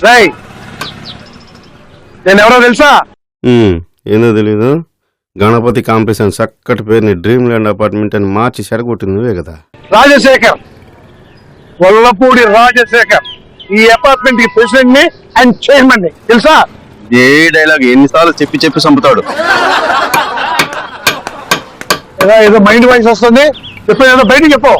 రై నేను ఎవరో తెలుసా? ఏందో తెలీదు. గణపతి కాంపిటీషన్ చక్కటి పేరుని డ్రీమ్ ల్యాండ్ అపార్ట్మెంట్ అని మార్చి చెడగొట్టింది నువ్వే కదా. రాజశేఖర్, వల్లపూడి రాజశేఖర్, ఈ అపార్ట్మెంట్ కి ప్రెసిడెంట్ ని అండ్ చైర్మన్ ని. తెలుసా? ఏ డైలాగ్ ఎన్నిసార్లు చెప్పి చెప్పి చంపుతాడు. ఏదో మైండ్ వాయిస్ వస్తుంది, చెప్పు, ఏదో బయటకు చెప్పు.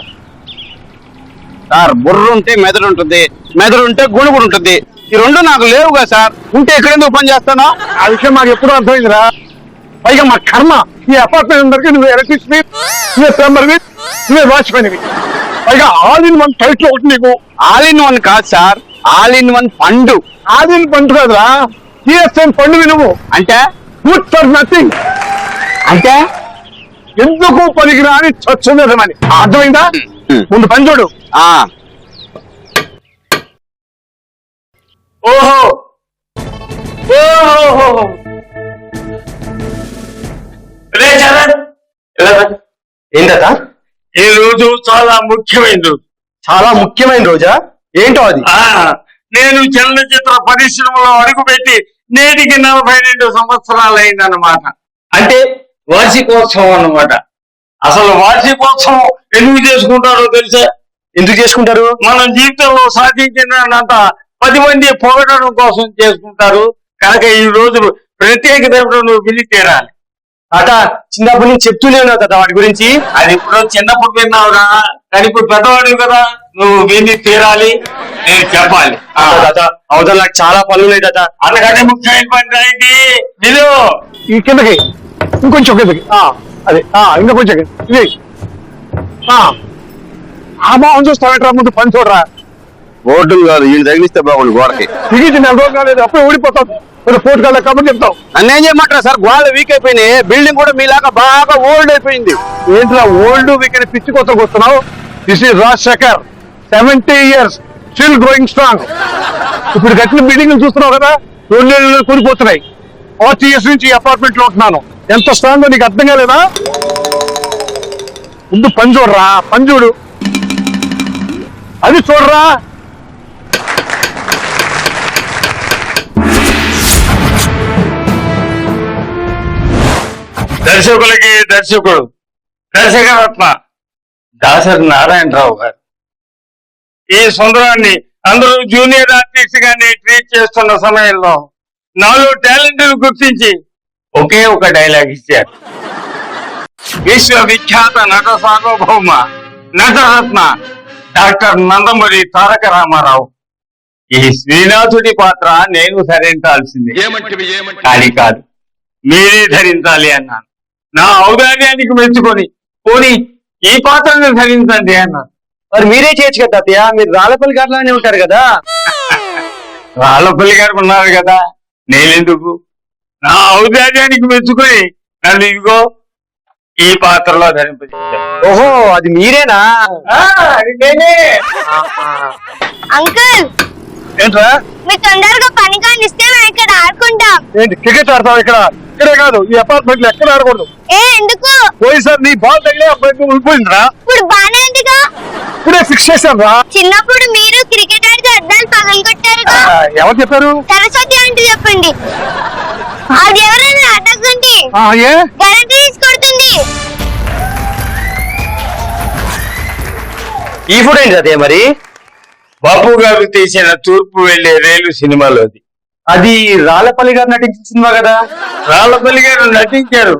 సార్, బుర్ర ఉంటే మెదడు ఉంటుంది, మెదడు ఉంటే గుణి కూడా ఉంటుంది. ఈ రెండు నాకు లేవుగా సార్. ఉంటే ఎక్కడెందుకు పని చేస్తానో ఆ విషయం మాకు ఎప్పుడూ అర్థమైందిరా. పైగా మా కర్మ, ఈ అపార్ట్మెంట్ అందరికి నువ్వు ఎలక్ట్రిసిటీ, నువ్వే ప్లంబర్వి, నువ్వే వాచ్మెన్వి. పైగా ఆల్ ఇన్ వన్ టైటిల్ ఒకటి నీకు. ఆల్ ఇన్ వన్ కాదు sir, all in one fund. All in fund కాదురా, జిఎస్ఎన్ ఫండ్వి నువ్వు. అంటే గుడ్ ఫర్ నథింగ్, అంటే ఎందుకు పనికిరా అని చచ్చుండదని. అర్థమైందా? ముందు పని చూడు. ఓహో ఓహో, ఏంటా ఈ రోజు చాలా ముఖ్యమైన రోజు. చాలా ముఖ్యమైన రోజా? ఏంటో అది? నేను చలనచిత్ర పరిశ్రమలో అడుగుపెట్టి నేటికి 42 సంవత్సరాలు అయిందన్నమాట. అంటే వార్షికోత్సవం అన్నమాట. అసలు వార్షికోత్సవం ఎందుకు చేసుకుంటారో తెలుసా? ఎందుకు చేసుకుంటారు? మనం జీవితంలో సాధించినంత 10 మంది పొగడడం కోసం చేసుకుంటారు కనుక ఈ రోజు ప్రత్యేకత నువ్వు విని తీరాలి. తాత, చిన్నప్పటి నుంచి చెప్తూనే ఉన్నావు కదా వాటి గురించి. అది ఇప్పుడు చిన్నప్పుడు విన్నావురా, కానీ ఇప్పుడు పెద్దవాడు కదా, నువ్వు విని తీరాలి, నేను చెప్పాలి. తాత, అవతల నాకు చాలా పనులు ఉన్నాయి తాత. అందుకని ముఖ్యమైన పని రాయింది నిలు. ఈ కిందకి ఇంకొంచెం కిందకి, అదే ఇంకా కొంచెం ఇది. ఆ మొహం చూస్తావేట్రా, ముందు పని చూడరా. బోర్డు కాదు, వీళ్ళు తగిలిస్తే బాగుండు గోడకి. దిగించి 4 రోజులు కాలేదు, అప్పుడే ఊడిపోతావు. పోటు కాలే కాబట్టి చెప్తావు. నన్నేం చేయమంటారా సార్? గోడలు వీక్ అయిపోయినాయి, బిల్డింగ్ కూడా మీలాగా బాగా ఓల్డ్ అయిపోయింది. ఏంట్రా ఓల్డ్ వీక్ అని పిచ్చి కొత్తకు వస్తున్నావు? This is Rajasekhar, 70 years still growing strong. ఇప్పుడు కట్టిన బిల్డింగ్ చూస్తున్నావు కదా, 2 నెలలు కూలిపోతున్నాయి. 40 years నుంచి ఈ అపార్ట్మెంట్ లో ఉంటున్నాను. ఎంత స్ట్రాంగ్ నీకు అర్థం కాలేదా? ముందు పని చూడరా, పని చూడు, అది చూడరా. దర్శకులకి దర్శకుడు, దర్శకరత్న దాసరి నారాయణరావు గారు. ఈ సుందరాన్ని అందరూ జూనియర్ ఆర్టిస్ట్ గాని ట్రీట్ చేస్తున్న సమయంలో నాలో టాలెంట్ గుర్తించి ఒకే ఒక డైలాగ్ ఇచ్చారు. విశ్వవిఖ్యాత నట సార్వభౌమ నటరత్న డాక్టర్ నందమూరి తారక రామారావు, ఈ శ్రీనాథుడి పాత్ర నేను ధరించాల్సింది కానీ కాదు, మీరే ధరించాలి అన్నాను. నా ఔదార్యానికి మెచ్చుకొని పోనీ ఈ పాత్రను ధరించండి అన్నాను. మరి మీరే చేయొచ్చు కదా తాతయ్య, మీరు రాళ్ళపల్లి గారిలానే ఉంటారు కదా. రాళ్ళపల్లి గారు ఉన్నారు కదా, నేనెందుకు? నా ఔదార్యానికి మెచ్చుకొని నన్ను ఇదిగో ఈ పాత్రలో ధరింపజేశారు. ఓహో, అది మీరేనా? అది నేనే. అంకుల్, ఏంట్రా? మీరు తొందరగా పని కానిస్తే మేము ఇక్కడ ఆడుకుంటాం. ఏంటి క్రికెట్ ఆడతావు? ఇక్కడే కాదు, ఈ అపార్ట్మెంట్ లో ఎక్కడ ఆడకూడదు. ఎందుకు? పోయిసారి నీ బాల్ తగిలే అబ్బాయి ఉండిపోయిందిరా. ఇప్పుడు బానే ఉందిగా. ఇప్పుడే ఫిక్స్ చేశాను రా. చిన్నప్పుడు మీరు క్రికెట్ ఆడితే అద్దాలు పగలు కొట్టారుగా. ఎవరు చెప్పారు? సరస్వతి అంటే చెప్పండి. అది ఎవరైనా అడ్డకుంటే గ్యారంటీ తీసుకొడుతుంది. ఈ ఫుడ్ ఏంటి అదే? మరి బాబు గారు తీసిన తూర్పు వెళ్లే రైలు సినిమాలోది. అది రాళ్ళపల్లి గారు నటించిన సినిమా కదా. రాళ్ళపల్లి గారు నటించారు,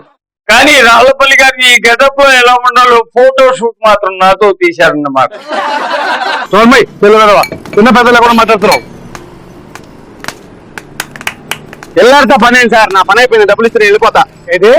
కానీ రాళ్ళపల్లి గారు ఈ గెటప్ లో ఎలా ఉండాలో ఫోటో షూట్ మాత్రం నాతో తీశారన్నమాట. చిన్న పెద్దలు కూడా మాట్లాడుతున్నావు. ఎల్లారితో పని ఏంటి సార్? నా పని అయిపోయింది, డబ్బులు ఇస్తే నేను వెళ్ళిపోతా. ఏంటి?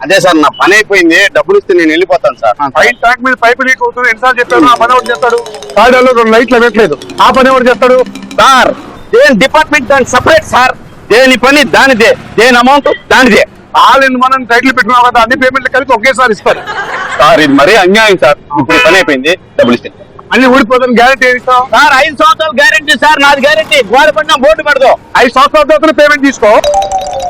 అదే సార్, నా పని అయిపోయింది, డబ్బులు ఇస్తే నేను వెళ్ళిపోతాను సార్. ట్యాంక్ మీద పైపు లీక్ అవుతుంది, ఎన్నిసార్లు చెప్తాను? ఆ పని ఎవరు చేస్తాడు? కాడిలో 2 లైట్లు పెట్టలేదు, ఆ పని ఎవరు చేస్తాడు? సార్, దేని డిపార్ట్మెంట్ దాని సపరేట్ సార్, దేని పని దానిదే, దేని అమౌంట్ దానిదే. ఆల్ ఇన్ మనం టైటిల్ పెట్టుకున్నాం కదా, అన్ని పేమెంట్లు కలిపి ఒకేసారి ఇస్తారు. సార్, ఇది మరీ అన్యాయం సార్. ఇప్పుడు పని అయిపోయింది, డబ్బులు ఇస్తే అన్ని ఊడిపోతాను. గ్యారెంటీ ఇస్తాం సార్? 5 సంవత్సరాలు గ్యారెంటీ సార్, నాది గ్యారెంటీ. గోడ పడినా బోర్డు పడదు. 5 సంవత్సరాల తర్వాత పేమెంట్ తీసుకో.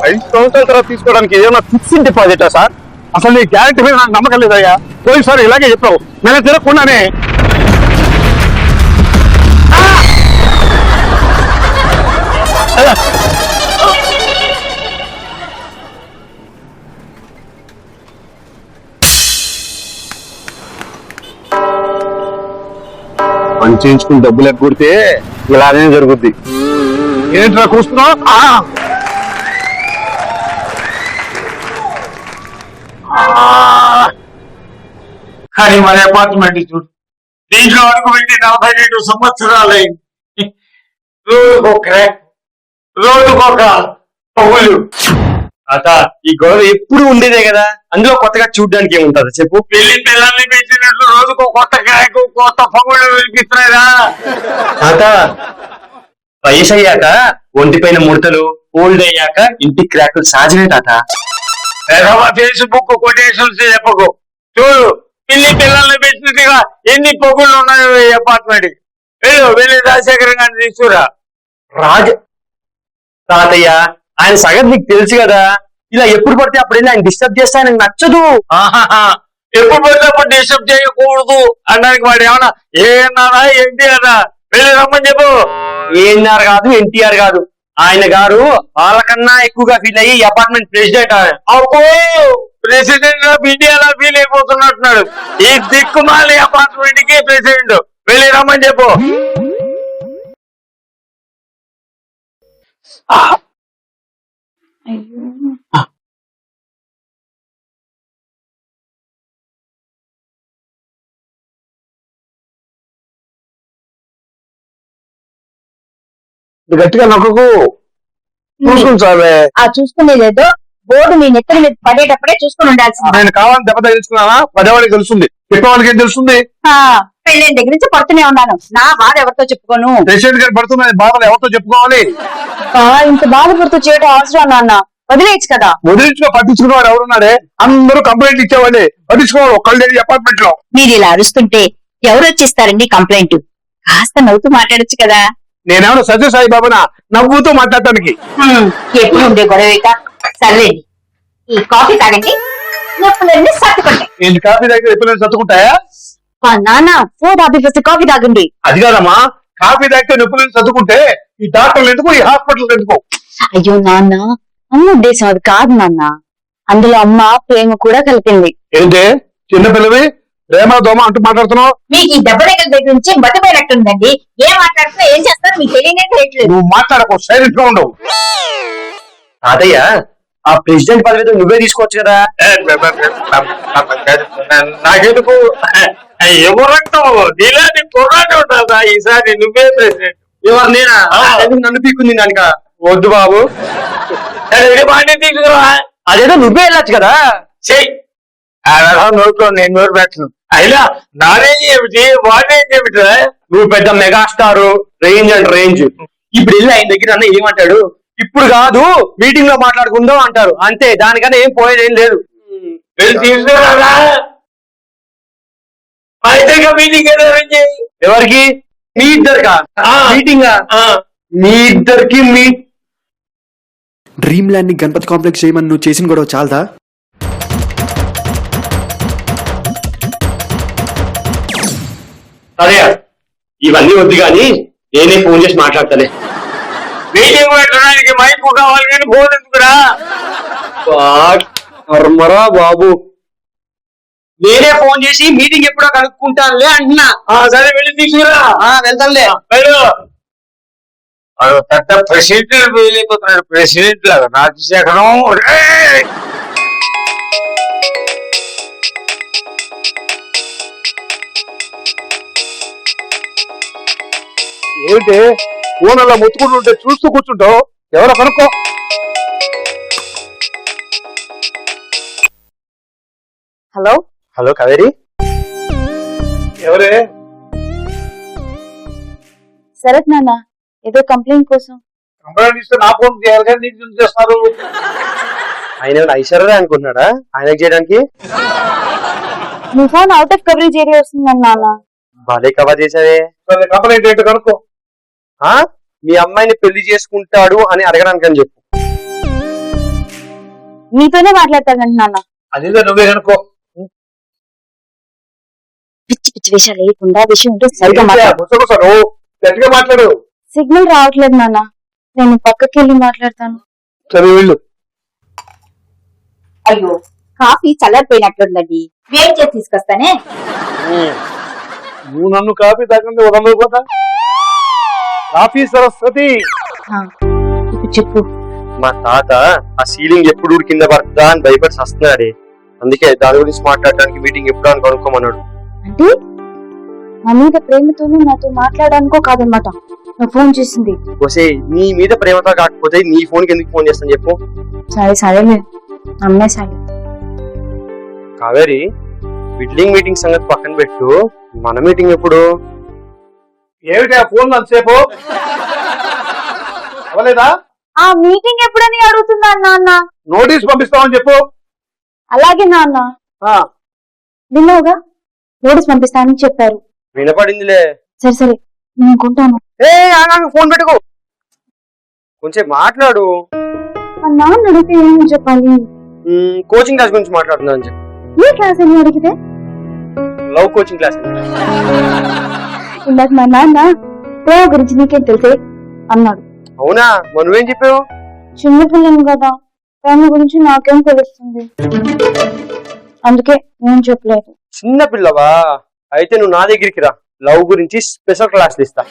5 సంవత్సరాల తర్వాత తీసుకోవడానికి ఏమైనా ఫిక్స్డ్ డిపాజిటా సార్? అసలు నీ గ్యారెంటీ మీద నాకు నమ్మకం లేదయ్యా. పోయినసారి ఇలాగే చెప్పావు, నేను తిరగకుండానే. పని చేయించుకుని డబ్బులు ఎగ్గొడితే ఇలానే జరుగుద్ది. ఏంట్రా కూస్తున్నావు? కానీ మన అపార్ట్మెంట్ చూడు, దీంట్లో అడుగు పెట్టి 42 సంవత్సరాలైంది. రోజుకొక రోజుకొక పగులు. తాత ఈ గొడవ ఎప్పుడు ఉండేదే కదా, అందులో కొత్తగా చూడ్డానికి ఏముంటది చెప్పు. పెళ్లి పిల్లల్ని పెంచినట్లు రోజుకో కొత్త క్రాకు కొత్త పగులు వినిపిస్తున్నాయిరా. తాత వయసు అయ్యాక ఒంటిపైన ముడతలు, ఓల్డ్ అయ్యాక ఇంటి క్రాకులు సహజమే తాత. ఫేస్బుక్ కొటేషన్స్ చెప్పకు. చూడు, పిల్లి పిల్లల్ని పెంచినట్టుగా ఎన్ని పొగుళ్ళు ఉన్నాయో ఈ అపార్ట్మెంట్. వెళ్ళి రాజశేఖరం గారిని తీసుకురా. రాజు తాతయ్య ఆయన సంగతి నీకు తెలుసు కదా, ఇలా ఎప్పుడు పడితే అప్పుడు వెళ్ళి ఆయన డిస్టర్బ్ చేస్తే ఆయనకు నచ్చదు. ఆహాహా, ఎప్పుడు పడితే అప్పుడు డిస్టర్బ్ చేయకూడదు అనడానికి వాడు ఏమన్నా ఏమన్నారా ఏంటి అన్నా? వెళ్ళి రమ్మని చెప్పు. ఏఎన్ఆర్ కాదు, ఎన్టీఆర్ కాదు, ఆయన గారు వాళ్ళకన్నా ఎక్కువగా ఫీల్ అయ్యి అపార్ట్మెంట్ ప్రెసిడెంట్. అబ్బో, ప్రెసిడెంట్ ఆఫ్ ఇండియాలో ఫీల్ అయిపోతున్నట్టున్నాడు. ఈ దిక్కుమాలి అపార్ట్మెంట్ కి ప్రెసిడెంట్. వెళ్ళి రమ్మని చెప్పు. గట్టిగా నొక్కకు. చూసుకుంటావే. ఆ చూసుకునేదేదో బోర్డు మీ నెత్తిన మీద పడేటప్పుడే చూసుకుని ఉండాల్సింది. నేను కావాలని దెబ్బ తగిలించుకున్నానా? పదేవాడికి తెలుస్తుంది, చెప్పేవాళ్ళకి ఏం తెలుస్తుంది? పెళ్ళైన దగ్గర నుంచి పడుతూనే ఉన్నాను, నా బాధ ఎవరితో చెప్పుకోను. ప్రెసిడెంట్ గారు పడుతున్న బాధలు ఎవరితో చెప్పుకోవాలి? ఇంత బాధపడుతూ చేయడం అవసరం నాన్న, వదిలేయచ్చు కదా. వదిలించుకో, పట్టించుకునేవాడు ఎవరున్నాడే? అందరూ కంప్లైంట్ ఇచ్చేవాళ్ళే, పట్టించుకోవాలి ఒక్కళ్ళు లేని అపార్ట్మెంట్ లో. మీరు ఇలా అరుస్తుంటే ఎవరు వచ్చేస్తారండి కంప్లైంట్? కాస్త నవ్వుతూ మాట్లాడొచ్చు కదా. నేనేమన్నా సత్యసాయి బాబునా నవ్వుతూ మాట్లాడటానికి? ఎప్పుడు ఉండే గొడవేట. సర్లేండి, ఈ కాఫీ తాగండి, నొప్పులన్నీ సర్దుకోండి. ఏంటి కాఫీ దగ్గర ఎప్పుడు సర్దుకుంటాయా? నాన్న ఫోన్ ఆపి ఫస్ట్ కాఫీ తాగండి. అది కాదమ్మా, కాఫీ తాగితే నొప్పులు చదువుకుంటే ఈ డాక్టర్లు ఎందుకు, ఈ హాస్పిటల్ ఎందుకు? అయ్యో నాన్న, అమ్మ ఉద్దేశం అది కాదు నాన్న, అందులో అమ్మ ప్రేమ కూడా కలిపింది. ఏంటి చిన్నపిల్లవి ప్రేమ దోమ అంటూ మాట్లాడుతున్నావు? మీకు ఈ దెబ్బ దగ్గర దగ్గర నుంచి మతిపోయినట్టుందండి. ఏం మాట్లాడుతున్నా ఏం చేస్తారో మీకు తెలియలేదు. నువ్వు మాట్లాడకు, సైలెంట్ గా ఉండవు. తాతయ్య ఆ ప్రెసిడెంట్ పదవి నువ్వే తీసుకోవచ్చు కదా. నాకెందుకు? ఎవరంటావు? నీలాంటి కుర్రాడు ఉంటుందా? ఈసారి నువ్వే ప్రెసిడెంట్. ఎవరు నేనా? ఎందుకు నన్ను పీక్కుంది దానిక? వద్దు బాబు, వాడిని తీసుకురా. అదేదో నువ్వే వెళ్ళొచ్చు కదా. చెయ్యి. నోట్లో నేను నోరు పెట్టను. అయినా నానేం చెబితే వాడేం చెబితే. నువ్వు పెద్ద మెగాస్టార్, రేంజ్ అండ్ రేంజ్. ఇప్పుడు వెళ్ళి ఆయన దగ్గర అన్న ఏమంటాడు? ఇప్పుడు కాదు మీటింగ్ లో మాట్లాడుకుందాం అంటారు, అంతే. దానికన్నా ఏం పోయేది ఏం లేదు. వెళ్ళి తీసుకురా. అయితే మీటింగ్ ఎవరికి? మీ ఇద్దరికా మీటింగ్? మీ ఇద్దరికి మీ డ్రీమ్ ల్యాండ్ ని గణపతి కాంప్లెక్స్ చేయమని నువ్వు చేసిన గొడవ చాలదా? అదే ఇవన్నీ వద్దు కానీ నేనే ఫోన్ చేసి మాట్లాడతానే. మీటింగ్ పెట్టడానికి మైక్ కావాలి కానీ ఫోన్ ఎందుకురా? కర్మరా బాబు, నేనే ఫోన్ చేసి మీటింగ్ ఎప్పుడో కనుక్కుంటానులే అంటున్నా. సరే వెళ్ళి తీసుకురా. వెళ్తానులే. వెళ్ళు. పెద్ద ప్రెసిడెంట్ వెళ్ళిపోతున్నాడు. ప్రెసిడెంట్ లాగా రాజశేఖరం. ఏమిటి ఫోన్ అలా ముత్తుకుంటుంటే చూస్తూ కూర్చుంటావు? ఎవరో కనుక్కో. Hello hello Kaveri. ఎవరే? శరత్ నాన్న, ఏదో కంప్లైంట్ కోసం. కంప్లైంట్ ఇస్తే నా ఫోన్ చేయాలి కానీ నీకు ఎందుకు చేస్తారు? ఆయన ఏమైనా ఐశ్వర్య అనుకుంటున్నాడా ఆయనకు చేయడానికి? మీ phone out of coverage area వస్తుందన్న నాన్న. భలే కవర్ చేసావే. కంప్లైంట్ ఏంటో కనుక్కో. మీ అమ్మాయిని పెళ్లి చేసుకుంటాడు అని అడగడానికి అని చెప్పు. మీతోనే మాట్లాడతానండి నాన్న. అదే నువ్వే కనుక్కో. పిచ్చి పిచ్చి విషయాలు లేకుండా విషయం ఉంటే సరిగా మాట్లాడు. గట్టిగా మాట్లాడు. సిగ్నల్ రావట్లేదు నాన్న. నేను పక్కకి వెళ్ళి మాట్లాడతాను. సరే వెళ్ళు. అయ్యో కాఫీ చల్లారిపోయినట్లుందండి, వేడి చేసి తీసుకొస్తానే. నువ్వు నన్ను కాఫీ తాగండి వదలకపోతా. కాఫీ సరస్వతి. ఇప్పుడు చెప్పు. మా తాత ఆ సీలింగ్ ఎప్పుడు కింద పడుతుందా అని భయపడి వస్తున్నాడే, అందుకే దాని గురించి మాట్లాడడానికి మీటింగ్ ఎప్పుడు అని కనుక్కోమన్నాడు. అంటే నా మీద ప్రేమతోనే నాతో మాట్లాడడానికో కాదనమాట నువ్వు ఫోన్ చేసింది. వసే నీ మీద ప్రేమతో కాకపోతే నీ ఫోన్ కి ఎందుకు ఫోన్ చేస్తాను చెప్పు. సరే సరేలే నమ్మేసాలి. కావేరి, బిల్డింగ్ మీటింగ్ సంగతి పక్కన పెట్టు, మన మీటింగ్ ఎప్పుడు? ఏమిటి ఆ ఫోన్ అంతసేపు అవలేదా? ఆ మీటింగ్ ఎప్పుడని అడుగుతున్నా నాన్న. నోటీస్ పంపిస్తామని చెప్పు. అలాగే నాన్న. విన్నావుగా, నోటీస్ పంపిస్తానని చెప్పారు. వినపడిందిలే. సరే సరే నేను కొంటాను. ఫోన్ పెట్టుకో, కొంచెం మాట్లాడు. మా నాన్న అడిగితే ఏమని చెప్పాలి? కోచింగ్ క్లాస్ గురించి మాట్లాడుతున్నా అని చెప్పి. ఏ క్లాస్ అని అడిగితే? Love coaching class. ఇందాక మా నాన్న ప్రేమ గురించి నీకేం తెలిసే అన్నాడు. అవునా, మరి నువ్వేం చెప్పావు? చిన్నపిల్లను కదా, ప్రేమ గురించి నాకేం తెలుస్తుంది, అందుకే నేను చెప్పలేదు. చిన్న పిల్లవా? అయితే నువ్వు నా దగ్గరికి రా, లవ్ గురించి స్పెషల్ క్లాసులు ఇస్తా.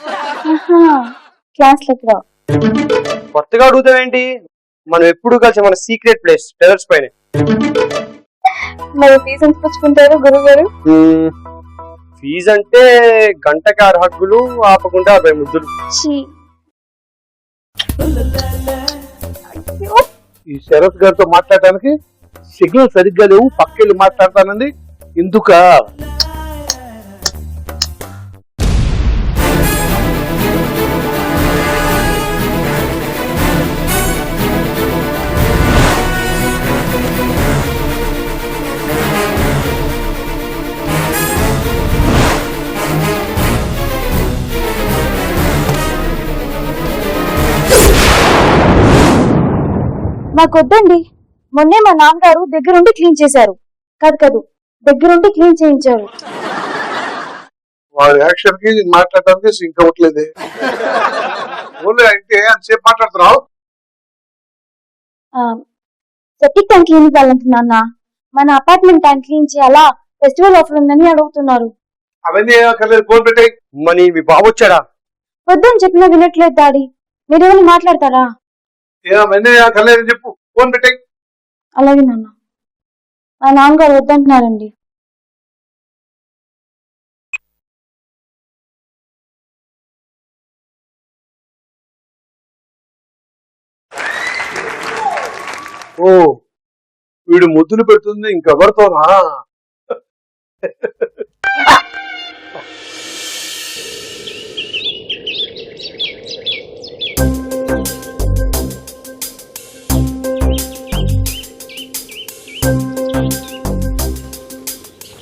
క్లాస్ లెక్క కొత్తగా అడుగుతావేంటి? మనం ఎప్పుడు కలిసి మన సీక్రెట్ ప్లేస్ టెర్రస్ పైన. మరి ఫీజు ఎంత పుచ్చుకుంటారు గురువు గారు? ఫీజు అంటే గంటకి 6 హగ్గులు, ఆపకుండా 50 ముద్దులు. ఈ శరత్ గారితో మాట్లాడటానికి సిగ్నల్ సరిగ్గా లేవు, పక్కెళ్ళి మాట్లాడతానండి. ఎందుక నాకొద్దండి. మొన్నే మా నాన్నగారు దగ్గరుండి క్లీన్ చేశారు. కాదు దగ్గరుండి క్లీన్ చేయించారు. వాడి యాక్షన్ కి మాట్లాడటానికి సింక్ అవ్వట్లేదు. ఓన్లీ అంటే అంతసేపు మాట్లాడుతున్నావు. సెప్టిక్ ట్యాంక్ క్లీన్ ఇవ్వాలంటున్నా. మన అపార్ట్మెంట్ ట్యాంక్ క్లీన్ చేయాలా, ఫెస్టివల్ ఆఫర్ ఉందని అడుగుతున్నారు. అవన్నీ ఏమక్కర్లేదు, ఫోన్ పెట్టాయి. మనీ మీ బాబు వచ్చాడా? వద్దని చెప్పినా వినట్లేదు డాడీ. మీరేమైనా మాట్లాడతారా? అవన్నీ ఏమక్కర్లేదని చెప్పు, ఫోన్ పెట్టాయి. అలాగే నాన్న. మా నాన్నగారు వద్దంటున్నారండి. ఓ, వీడు ముద్దులు పెడుతుంది ఇంకెవరితోనా?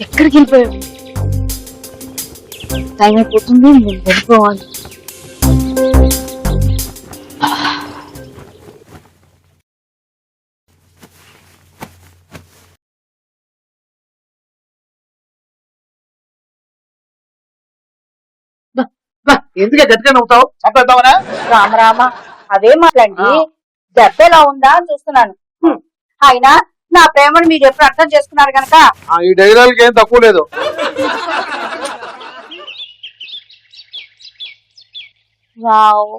ఎక్కడికి వెళ్ళిపోయాడు? టైం అయిపోతుంది, నేను వెళ్ళిపోవాలి. ఎందుకే గట్టిగా నవ్వుతావు? చంపేద్దామనా? రామ అదే మాట్లాడి దెబ్బ ఎలా ఉందా అని చూస్తున్నాను. అయినా నా ప్రేమను మీరు ఎప్పుడు అర్థం చేసుకున్నారు కనుక ఈ డైలాగ్ ఏం తక్కువ లేదు. Wow,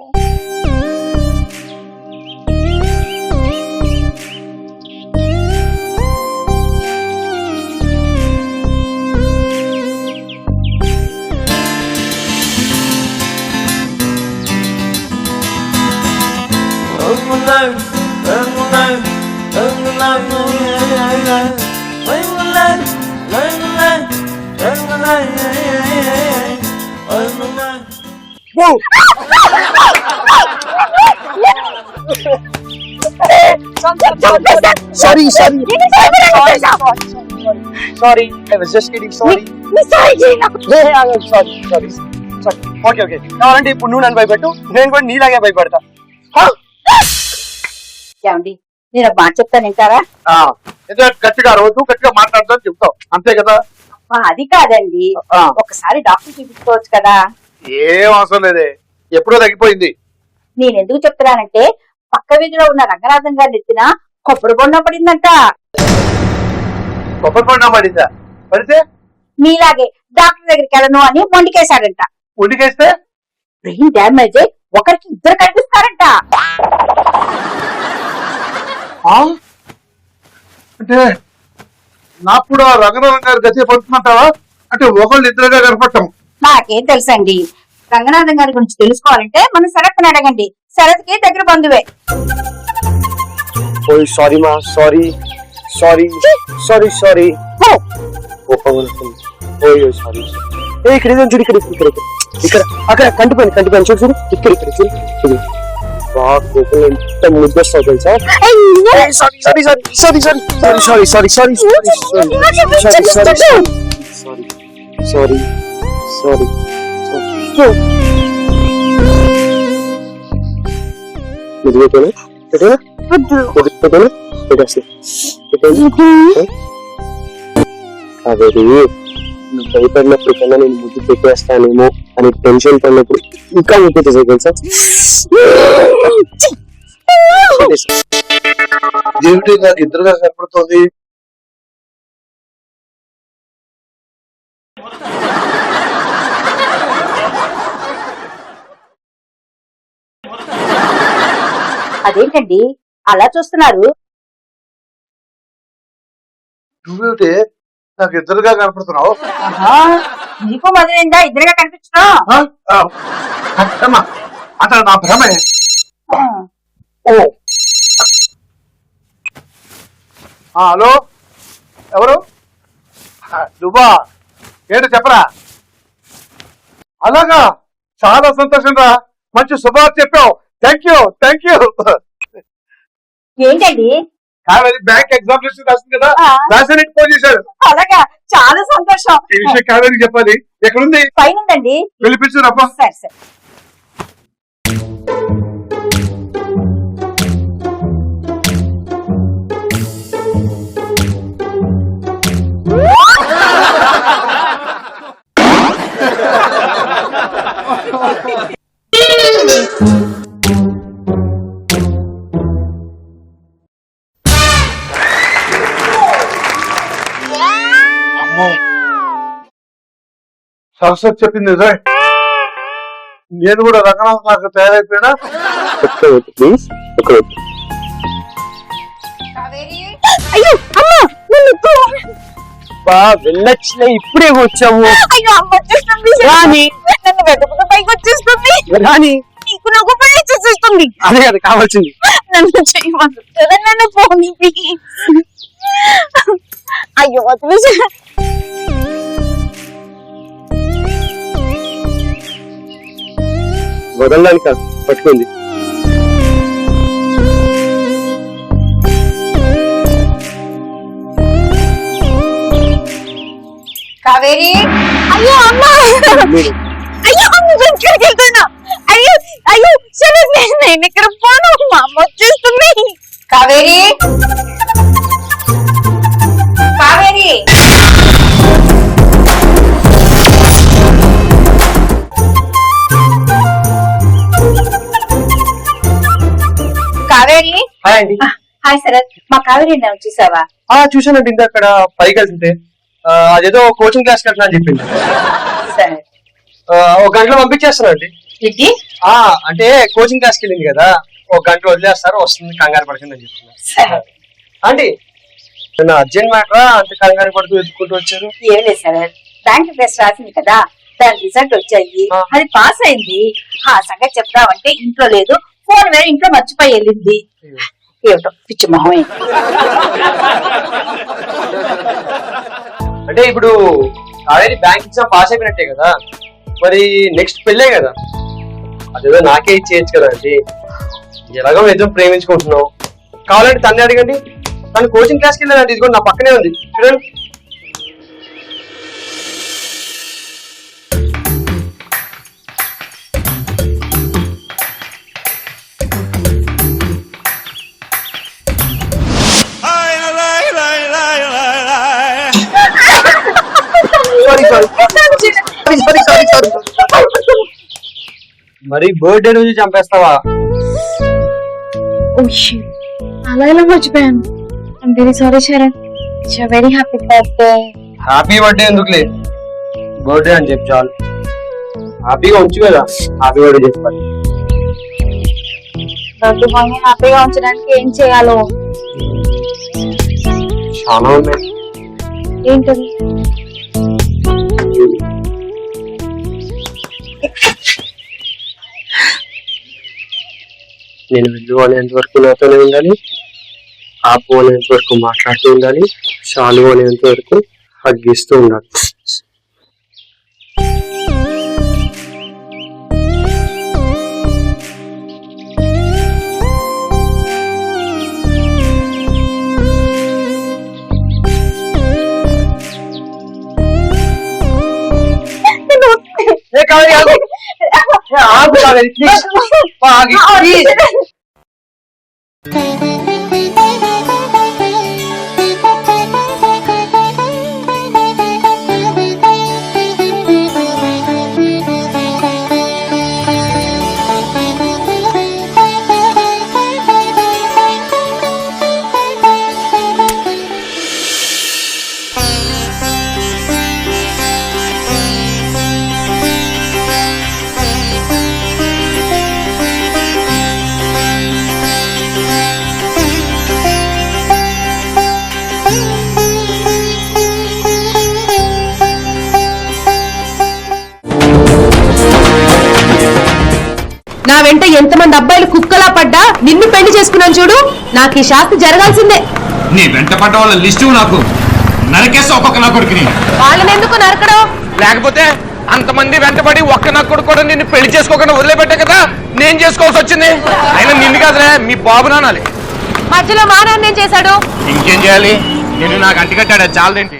sorry I was just kidding. Sorry. Okay కావాలంటే ఇప్పుడు నువ్వు నన్ను భయపెట్టు, నేను కూడా నీలాగే భయపడతా. ఏమండి, నేను ఒక మాట చెప్తాను వింటారా? గట్టిగా రోజు గట్టిగా మాట్లాడతాను చెప్తావు, అంతే కదా? అది కాదండి, ఒకసారి డాక్టర్ చూపించుకోవచ్చు కదా. ఏం అవసరం లేదే, ఎప్పుడో తగ్గిపోయింది. నేను ఎందుకు చెప్తున్నానంటే పక్క వీధిలో ఉన్న రంగనాథం గారి నెత్తిన కొబ్బరి బొండం పడిందంట. కొబ్బరి పండు పడిందా? పడితే మీలాగే డాక్టర్ దగ్గరికి వెళ్ళను అని మొండికేశాడంట. ఒంటికేస్తే బ్రెయిన్ డ్యామేజ్ అయి ఒకరికి ఇద్దరు కనిపిస్తారంట. అంటే నాకు కూడా రంగనాథం గారి గతి పడుతున్నట్టావా? అంటే ఒకళ్ళు ఇద్దరుగా కనపడటం. నాకేం తెలుసండి. రంగనాథం గారి గురించి తెలుసుకోవాలంటే మన శరత్ని అడగండి. శరత్కి దగ్గర బంధువే. ఓయ్ సారీ మా, సారీ సారీ సారీ సారీ. ఓయ్ సారీ. ఏ ఇక్కడ ఏదో చూడు, ఇక్కడ ఇక్కడ ఇక్కడ అక్కడ కంటిపోయింది చూడు చూడు, ఇక్కడ ఇక్కడ చూడు చూడు. బాగా కోపం ఎంత ముద్దొస్తావు తెలుసా? Sorry sorry sorry sorry sorry sorry sorry sorry sorry sorry. Kaveri, నువ్వు భయపడినప్పుడు కన్నా నేను ముద్దు పెట్టేస్తానేమో అని టెన్షన్ పడినప్పుడు ఇంకా ముద్దు చేసే తెలుసా? ఏమిటి నాకు ఇద్దరుగా కనపడుతుంది? అదేంటండి అలా చూస్తున్నారు? నువ్వేమిటి నాకు ఇద్దరుగా కనపడుతున్నావు? నీకు మొదలైందా ఇద్దరుగా కనిపించడం? అతను నా భ్రమే. ఓ హలో, ఎవరు? నువ్వా? ఏంటో చెప్పరా? అలాగా, చాలా సంతోషం రా, మంచి శుభార్త చెప్పావు. Thank you. ఏంటండి? కావేరి బ్యాంక్ ఎగ్జామినేషన్ రాసింది కదా, రాసానికి ఫోన్ చేశాడు. అలాగా, చాలా సంతోషం. ఈ విషయం కావేరికి చెప్పాలి. ఎక్కడుంది? పైన ఉందండి. పిలిపించు రబ్బా. సరే. సరస్వతి చెప్పింది నిజమే. నేను కూడా రంగనాథ్ నాకు తయారైపోయినా. ప్లీజ్ అయ్యో అమ్మా, వెళ్ళొచ్చిన ఇప్పుడే వచ్చాము. అయ్యో అమ్మ వచ్చేస్తుంది. రాని నన్ను వెతుకుతూ పైకి వచ్చేస్తుంది. రాని నీకు నాకు పని చేసేస్తుంది. అదే కదా కావాల్సింది. నన్ను చేయమను కదా, నన్ను పోనీ. అయ్యో వదిలేసి. వదలడానికి కాదు, పట్టుకుంది. కావేరి, అయ్యో అమ్మ, అయ్యో అమ్మ, ఎక్కడికి వెళ్తున్నా? అయ్యో సరే, నేను ఇక్కడ పోను. మా అమ్మ వచ్చేస్తుంది. కావేరి. కావేరి. హాయ్ అండి. హాయ్ శరత్, మా కావేరి చూసావా? చూసానండి, ఇంకా అక్కడ పైకి వెళ్తుంటే అదేదో కోచింగ్ క్లాస్ కట్టినా అని చెప్పింది. సరే, ఒక గంటలో పంపించేస్తాను అండి. ఏంటి? అంటే కోచింగ్ క్లాస్కి వెళ్ళింది కదా, ఒక గంట వదిలేస్తారు, వస్తుంది, కంగారు పడుతుంది అని చెప్తున్నారు. అండి అర్జెంట్ మ్యాటరా, అంత కంగారు పడుతూ వెతుక్కుంటూ వచ్చారు? ఏం లేదు శరత్, బ్యాంక్ టెస్ట్ రాసింది కదా, దాని రిజల్ట్ వచ్చాయి. అది పాస్ అయింది. ఆ సంగతి చెప్తావంటే ఇంట్లో లేదు, ఫోన్ వేరే ఇంట్లో మర్చిపోయి వెళ్ళింది. ఏమిటో పిచ్చి మొహమే. అంటే ఇప్పుడు కావేరి బ్యాంక్ ఎగ్జామ్ పాస్ అయిపోయినట్టే కదా, మరి నెక్స్ట్ పెళ్ళే కదా, అదేదో నాకే ఇచ్చేయచ్చు కదా అండి. ఎలాగో నిజం ప్రేమించుకుంటున్నావు, కావాలంటే తన్నే అడగండి. తను కోచింగ్ క్లాస్కి వెళ్ళానండి, ఇదిగో నా పక్కనే ఉంది చూడండి. మరి బర్త్డే రోజు చంపేస్తావా? అలా ఎలా మర్చిపోయాను. I'm very sorry Sharan. It's very happy birthday. Happy birthday ఎందుకులే, బర్త్డే అని చెప్పి చాలు. హ్యాపీగా ఉంచు కదా, హ్యాపీ బర్త్డే చెప్పాలి. బర్త్డే బాయ్ హ్యాపీగా ఉంచడానికి ఏం చేయాలో చాలా ఉన్నాయి. ఏంటది? నేను వెళ్ళు అనేంత వరకు నాతోనే ఉండాలి, ఆపు అనేంత వరకు మాట్లాడుతూ ఉండాలి, చాలు అనేంత వరకు హగ్గిస్తూ ఉండాలి. నా వెంట ఎంతమంది అబ్బాయిలు కుక్కలా పడ్డా నిన్ను పెళ్లి చేసుకున్నాను చూడు. నాకు ఈ శాస్త్రి జరగాల్సిందే. నీ వెంట పడ్డ వాళ్ళ లిస్టు నాకు నరకేస్తా ఒక్కొక్క నా కొడుకుని. వాళ్ళని ఎందుకు నరకడం? లేకపోతే అంతమంది వెంటబడి ఒక్క నా కొడుకు కూడా నిన్ను పెళ్లి చేసుకోకుండా వదిలేపెట్టా కదా నేను చేసుకోవాల్సి వచ్చింది. అయినా నిన్ను కాదులే, మీ బాబు నానాలి. మధ్యలో మా నాన్న ఏం చేశాడు? ఇంకేం చేయాలి, నేను నాకు అంటికట్టాడు చాలదేంటి.